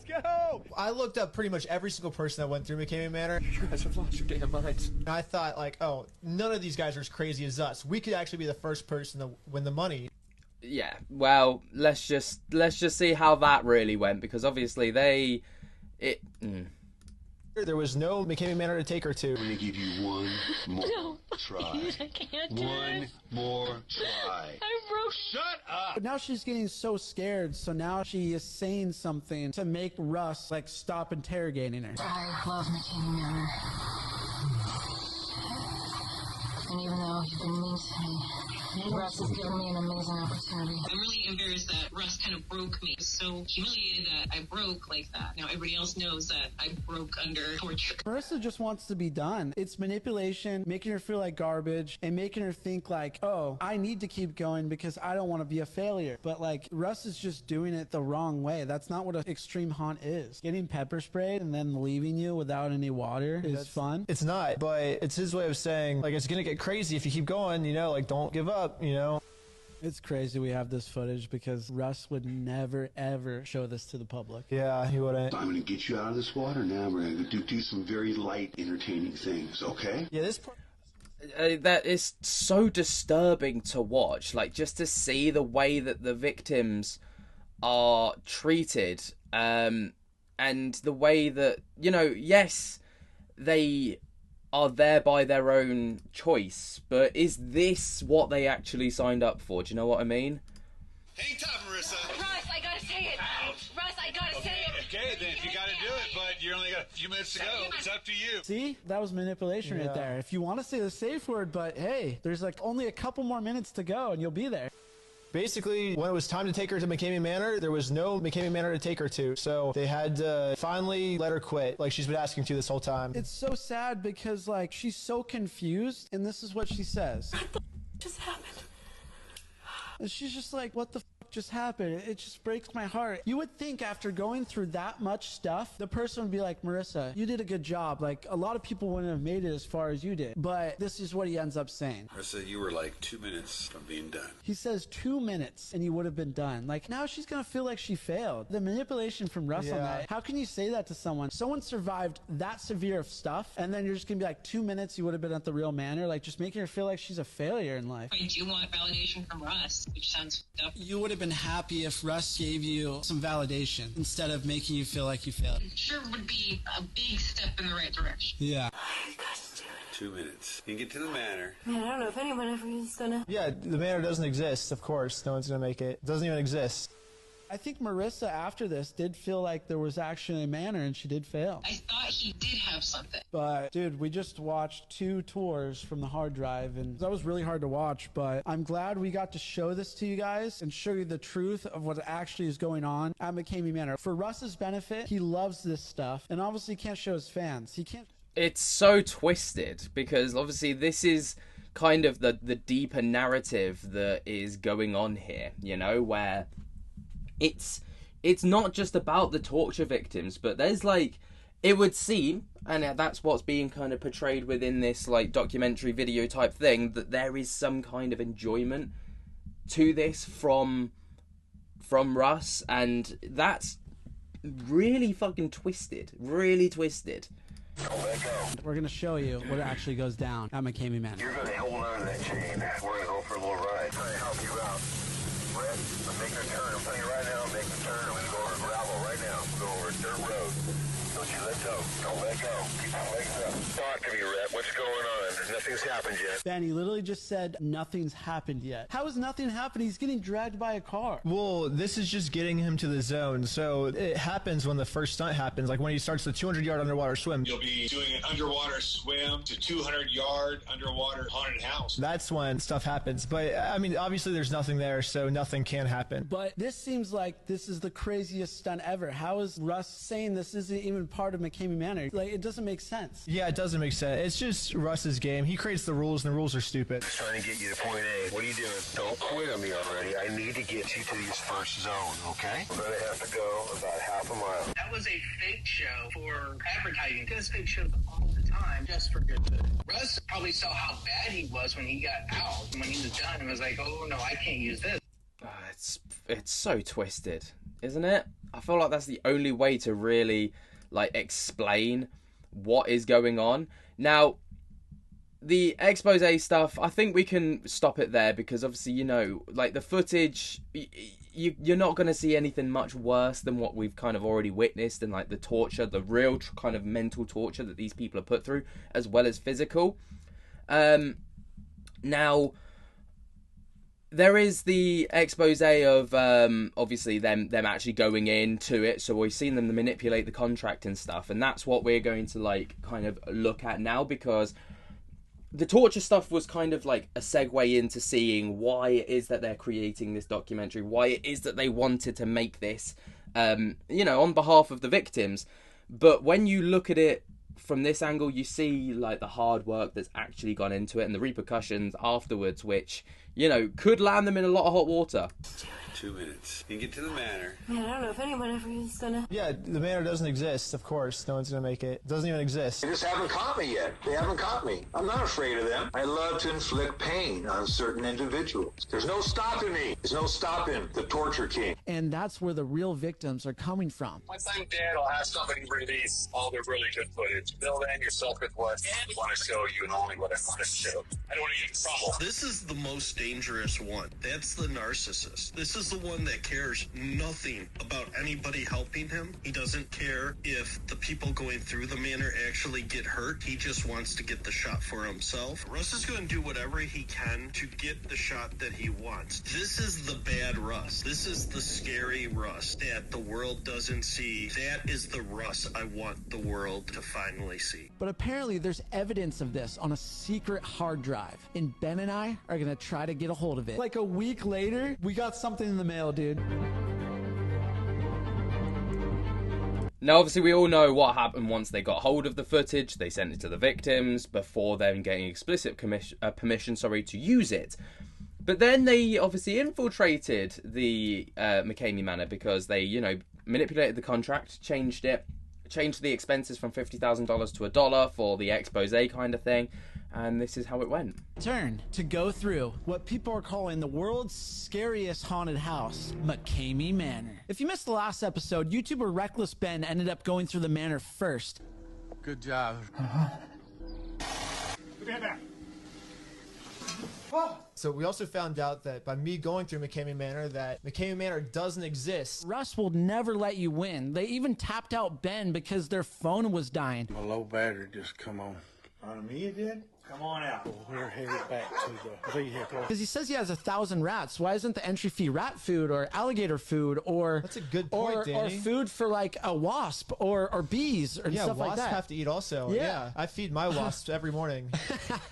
I looked up pretty much every single person that went through McKamey Manor. You guys have lost your damn minds. And I thought, like, oh, none of these guys are as crazy as us. We could actually be the first person to win the money. Yeah, well, let's just see how that really went, because obviously There was no McKamey Manor to take her to. I'm gonna give you one more try. I can't do One this. more try. I broke. Shut up! But now she's getting so scared, so now she is saying something to make Russ like stop interrogating her. I love McKamey Manor. And even though you've been mean to me, Russ has given me an amazing opportunity. I'm really embarrassed that Russ kind of broke me. So humiliated that I broke like that. Now everybody else knows that I broke under torture. Marissa just wants to be done. It's manipulation, making her feel like garbage, and making her think like, oh, I need to keep going because I don't want to be a failure. But like, Russ is just doing it the wrong way. That's not what an extreme haunt is. Getting pepper sprayed and then leaving you without any water is fun. It's not, but it's his way of saying, like, it's gonna get crazy if you keep going, you know, like, don't give up, you know? It's crazy we have this footage because Russ would never, ever show this to the public. Yeah, he wouldn't. I'm gonna get you out of this water now. We're gonna do some very light, entertaining things, okay? Yeah, this part... that is so disturbing to watch, like just to see the way that the victims are treated, and the way that, you know, yes, they are there by their own choice, but is this what they actually signed up for? Do you know what I mean? Hang tough, Marissa. Russ, I gotta say it. Russ, I gotta say it. Okay, then if you gotta do it, but you only got a few minutes to go. It's up to you. See? That was manipulation right there. If you want to say the safe word, but hey, there's like only a couple more minutes to go and you'll be there. Basically, when it was time to take her to McKamey Manor, there was no McKamey Manor to take her to, so they had to finally let her quit, like she's been asking to this whole time. It's so sad because like she's so confused, and this is what she says. What the just happened? And she's just like, what the just happened? It just breaks my heart. You would think after going through that much stuff, the person would be like, Marissa, you did a good job. Like, a lot of people wouldn't have made it as far as you did. But this is what he ends up saying. Marissa, you were like 2 minutes from being done. He says 2 minutes and you would have been done. Like, now she's gonna feel like she failed. The manipulation from Russ on that. How can you say that to someone? Someone survived that severe of stuff, and then you're just gonna be like, 2 minutes, you would have been at the real Manor. Like, just making her feel like she's a failure in life. I do want validation from Russ, which sounds f***ed up. You would have been happy if Russ gave you some validation instead of making you feel like you failed. Sure would be a big step in the right direction. Yeah. 2 minutes. You can get to the manor. Man, I don't know if anyone ever is gonna... Yeah, the Manor doesn't exist, of course. No one's gonna make it. It doesn't even exist. I think Marissa, after this, did feel like there was actually a Manor, and she did fail. I thought he did have something. But, dude, we just watched 2 tours from the hard drive, and that was really hard to watch, but I'm glad we got to show this to you guys and show you the truth of what actually is going on at McKamey Manor. For Russ's benefit, he loves this stuff, and obviously he can't show his fans. He can't... It's so twisted, because obviously this is kind of the deeper narrative that is going on here, you know, where... It's not just about the torture victims, but there's like, it would seem, and that's what's being kind of portrayed within this like documentary video type thing, that there is some kind of enjoyment to this from Russ, and that's really fucking twisted, really twisted. We're gonna show you what actually goes down at McKamey Manor. You're gonna hold on to that chain. We're gonna go for a little ride. Trying to help you out. Brett, I'm making a turn. I'm telling you right now, I'm making a turn. I'm gonna go over gravel right now. We'll go over a dirt road. Don't you let go. Don't let go. Keep your legs up. Talk to me, Rhett. What's going on? Nothing's happened yet. Ben, he literally just said nothing's happened yet. How is nothing happened? He's getting dragged by a car. Well, this is just getting him to the zone. So it happens when the first stunt happens, like when he starts the 200-yard underwater swim. You'll be doing an underwater swim to 200-yard underwater haunted house. That's when stuff happens. But, I mean, obviously there's nothing there, so nothing can happen. But this seems like this is the craziest stunt ever. How is Russ saying this isn't even part of McKamey Manor? Like, it doesn't make sense. Yeah, it doesn't make sense. It's just Russ's game. He creates the rules, and the rules are stupid. Just trying to get you to point A. What are you doing? Don't quit on me already. I need to get you to this first zone, okay? We're going to have to go about half a mile. That was a fake show for advertising. This fake shows all the time just for good food. Russ probably saw how bad he was when he got out, and when he was done, and was like, oh no, I can't use this. It's so twisted, isn't it? I feel like that's the only way to really like explain what is going on. Now, the expose stuff, I think we can stop it there because obviously, you know, like the footage, you're not going to see anything much worse than what we've kind of already witnessed, and like the torture, the real kind of mental torture that these people are put through, as well as physical. Now, there is the expose of obviously them actually going into it, so we've seen them manipulate the contract and stuff, and that's what we're going to like kind of look at now, because the torture stuff was kind of like a segue into seeing why it is that they're creating this documentary, why it is that they wanted to make this, you know, on behalf of the victims. But when you look at it from this angle, you see like the hard work that's actually gone into it and the repercussions afterwards, which, you know, could land them in a lot of hot water. 2 minutes. You can get to the manor. Man, I don't know if anyone ever is gonna... Yeah, the manor doesn't exist, of course. No one's gonna make it. It doesn't even exist. They just haven't caught me yet. They haven't caught me. I'm not afraid of them. I love to inflict pain on certain individuals. There's no stopping me. There's no stopping the torture king. And that's where the real victims are coming from. Once I'm dead, I'll have somebody release all the really good footage. Till then, you're stuck with what I want to show you and only what I want to show. I don't want to get in trouble. This is the most dangerous one. That's the narcissist. This is the one that cares nothing about anybody helping him. He doesn't care if the people going through the manor actually get hurt. He just wants to get the shot for himself. Russ is going to do whatever he can to get the shot that he wants. This is the bad Russ. This is the scary Russ that the world doesn't see. That is the Russ I want the world to finally see. But apparently there's evidence of this on a secret hard drive, and Ben and I are gonna try to get a hold of it. Like a week later, we got something in the mail, dude. Now, obviously, we all know what happened once they got hold of the footage. They sent it to the victims before then getting explicit permission to use it. But then they obviously infiltrated the McKamey Manor because they, you know, manipulated the contract, changed the expenses from $50,000 to $1 for the expose kind of thing. And this is how it went. Turn to go through what people are calling the world's scariest haunted house, McKamey Manor. If you missed the last episode, YouTuber Reckless Ben ended up going through the manor first. Good job. So we also found out that by me going through McKamey Manor, that McKamey Manor doesn't exist. Russ will never let you win. They even tapped out Ben because their phone was dying. My low battery just come on. On me it did? Come on out. We're headed back to the vehicle. Because he says he has 1,000 rats. Why isn't the entry fee rat food or alligator food or... That's a good point, or Danny. Or food for like a wasp or bees or stuff like that. Yeah, wasps have to eat also. Yeah. I feed my wasps every morning.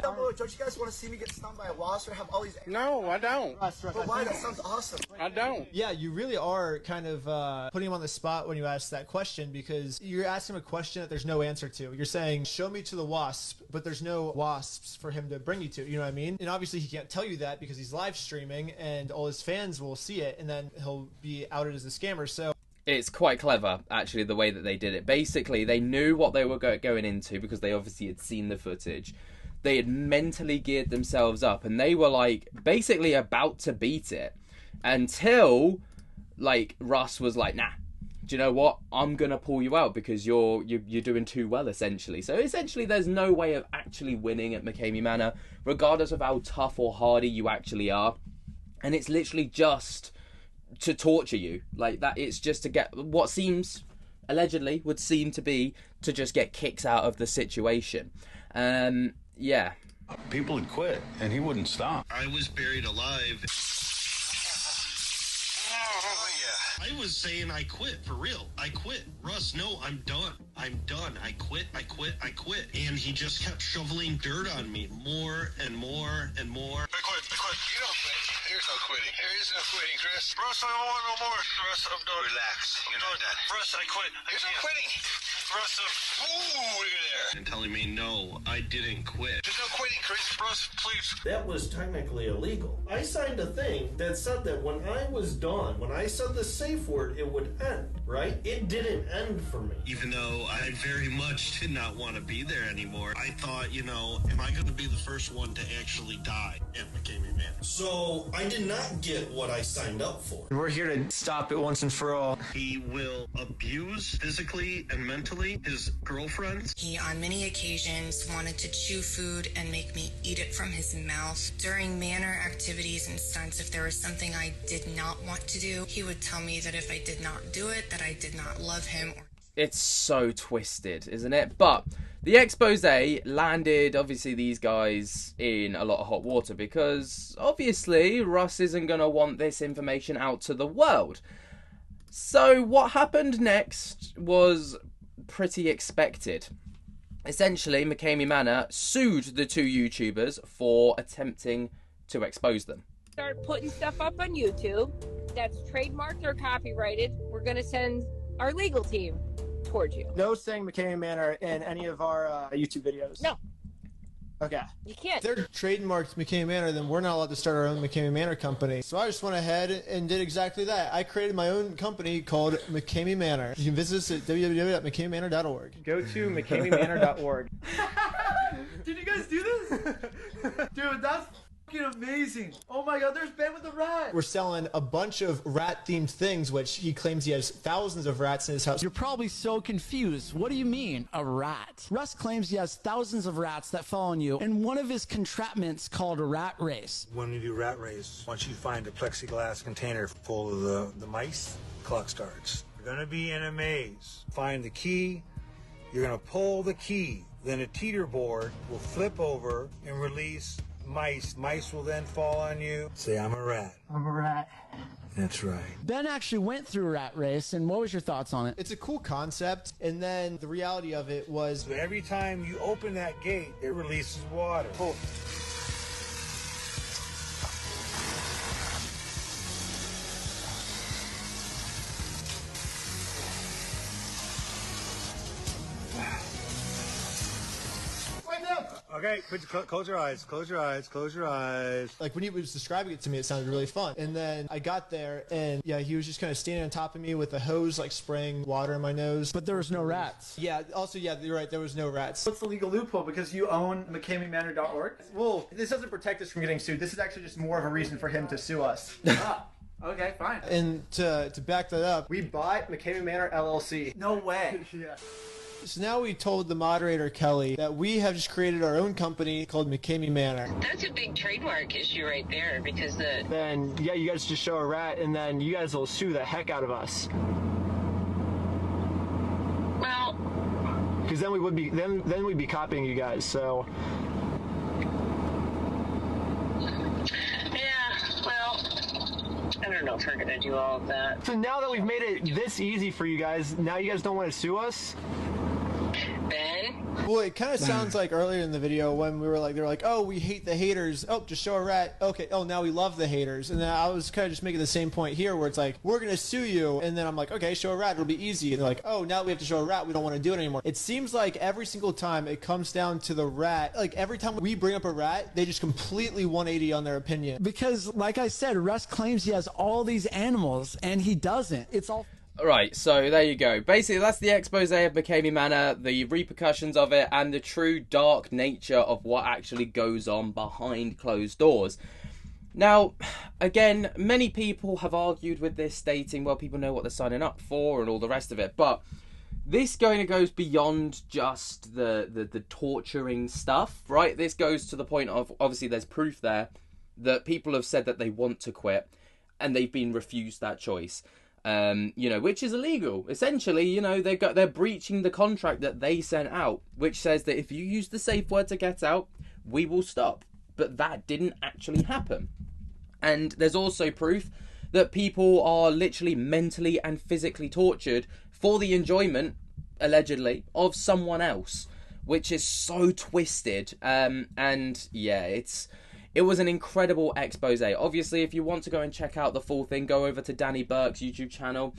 Don't you guys want to see me get stung by a wasp or have all these... No, I don't. But why? That sounds awesome. I don't. Yeah, you really are kind of putting him on the spot when you ask that question, because you're asking him a question that there's no answer to. You're saying, show me to the wasp, but there's no wasps for him to bring you to. You know what I mean? And obviously he can't tell you that because he's live streaming and all his fans will see it, and then he'll be outed as a scammer. So it's quite clever, actually, the way that they did it. Basically, they knew what they were going into because they obviously had seen the footage. They had mentally geared themselves up, and they were, like, basically about to beat it until, like, Russ was like, nah, do you know what? I'm going to pull you out because you're doing too well, essentially. So, essentially, there's no way of actually winning at McKamey Manor, regardless of how tough or hardy you actually are. And it's literally just to torture you like that. It's just to get what seems allegedly would seem to be to just get kicks out of the situation. Yeah. People had quit, and he wouldn't stop. I was buried alive. I was saying I quit, for real. I quit. Russ, no, I'm done. I'm done. I quit. And he just kept shoveling dirt on me more and more and more. I quit. You don't quit. There's no quitting. There is no quitting, Chris. Russ, I don't want no more. Russ, I'm done. Relax. You know that. Russ, I quit. There's no quitting. Russ, ooh, look at there. And telling me, no, I didn't quit. There's no quitting, Chris. Russ, please. That was technically illegal. I signed a thing that said that when I was done, when I said the safe word, it would end, right? It didn't end for me. Even though I very much did not want to be there anymore, I thought, am I going to be the first one to actually die at McKamey Manor? So I did not get what I signed up for. We're here to stop it once and for all. He will abuse physically and mentally his girlfriends. He, on many occasions, wanted to chew food and make me eat it from his mouth. During Manor activities and stunts, if there was something I did not want to do, he would tell me that if I did not do it, that I did not love him. It's so twisted, isn't it? But the expose landed, obviously, these guys in a lot of hot water because, obviously, Russ isn't going to want this information out to the world. So what happened next was pretty expected. Essentially, McKamey Manor sued the two YouTubers for attempting to expose them. Start putting stuff up on YouTube that's trademarked or copyrighted. We're going to send our legal team towards you. No saying McKamey Manor in any of our YouTube videos. No. Okay. You can't. If they're trademarked McKamey Manor, then we're not allowed to start our own McKamey Manor company. So I just went ahead and did exactly that. I created my own company called McKamey Manor. You can visit us at www.mckameymanor.org. Go to mckameymanor.org. Did you guys do this? Dude, that's fucking amazing. Oh my god, there's Ben with the rat. We're selling a bunch of rat-themed things, which he claims he has thousands of rats in his house. You're probably so confused. What do you mean, a rat? Russ claims he has thousands of rats that follow you, and one of his contraptions called a rat race. When you do rat race, once you find a plexiglass container full of the mice, the clock starts. You're going to be in a maze. Find the key. You're going to pull the key. Then a teeter board will flip over and release mice. Mice will then fall on you. Say, I'm a rat. I'm a rat. That's right. Ben actually went through a rat race, and what was your thoughts on it? It's a cool concept, and then the reality of it was... So every time you open that gate, it releases water. Pull. Okay, close your eyes, close your eyes, close your eyes. Like, when he was describing it to me, it sounded really fun. And then I got there, and yeah, he was just kind of standing on top of me with a hose, like, spraying water in my nose. But there was no rats. Yeah, also, yeah, you're right, there was no rats. What's the legal loophole? Because you own mckameymanor.org? Well, this doesn't protect us from getting sued. This is actually just more of a reason for him to sue us. Okay, fine. And to back that up, we bought McKamey Manor LLC. No way. Yeah. So now we told the moderator, Kelly, that we have just created our own company called McKamey Manor. That's a big trademark issue right there because Then, yeah, you guys just show a rat, and then you guys will sue the heck out of us. Well... Because then we would be, then we'd be copying you guys, so... I don't know if we're gonna do all of that. So now that we've made it this easy for you guys, now you guys don't want to sue us? Ben? Well, it kind of sounds like earlier in the video when we were like, they were like, oh, we hate the haters. Oh, just show a rat. Okay. Oh, now we love the haters. And then I was kind of just making the same point here where it's like, we're going to sue you. And then I'm like, okay, show a rat. It'll be easy. And they're like, oh, now we have to show a rat. We don't want to do it anymore. It seems like every single time it comes down to the rat, like every time we bring up a rat, they just completely 180 on their opinion. Because, like I said, Russ claims he has all these animals, and he doesn't. It's all... Right, so there you go. Basically, that's the expose of McKamey Manor, the repercussions of it, and the true dark nature of what actually goes on behind closed doors. Now, again, many people have argued with this, stating, well, people know what they're signing up for and all the rest of it, but this goes beyond just the torturing stuff, right? This goes to the point of, obviously, there's proof there that people have said that they want to quit, and they've been refused that choice. You know, which is illegal. Essentially, you know, they're breaching the contract that they sent out, which says that if you use the safe word to get out, we will stop. But that didn't actually happen. And there's also proof that people are literally mentally and physically tortured for the enjoyment, allegedly, of someone else, which is so twisted. And yeah, it was an incredible expose. Obviously, if you want to go and check out the full thing, go over to Danny Burke's YouTube channel.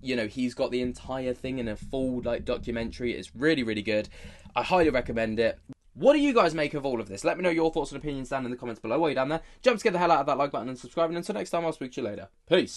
You know, he's got the entire thing in a full documentary. It's really, really good. I highly recommend it. What do you guys make of all of this? Let me know your thoughts and opinions down in the comments below. While you're down there, jump to get the hell out of that like button and subscribe. And until next time, I'll speak to you later. Peace.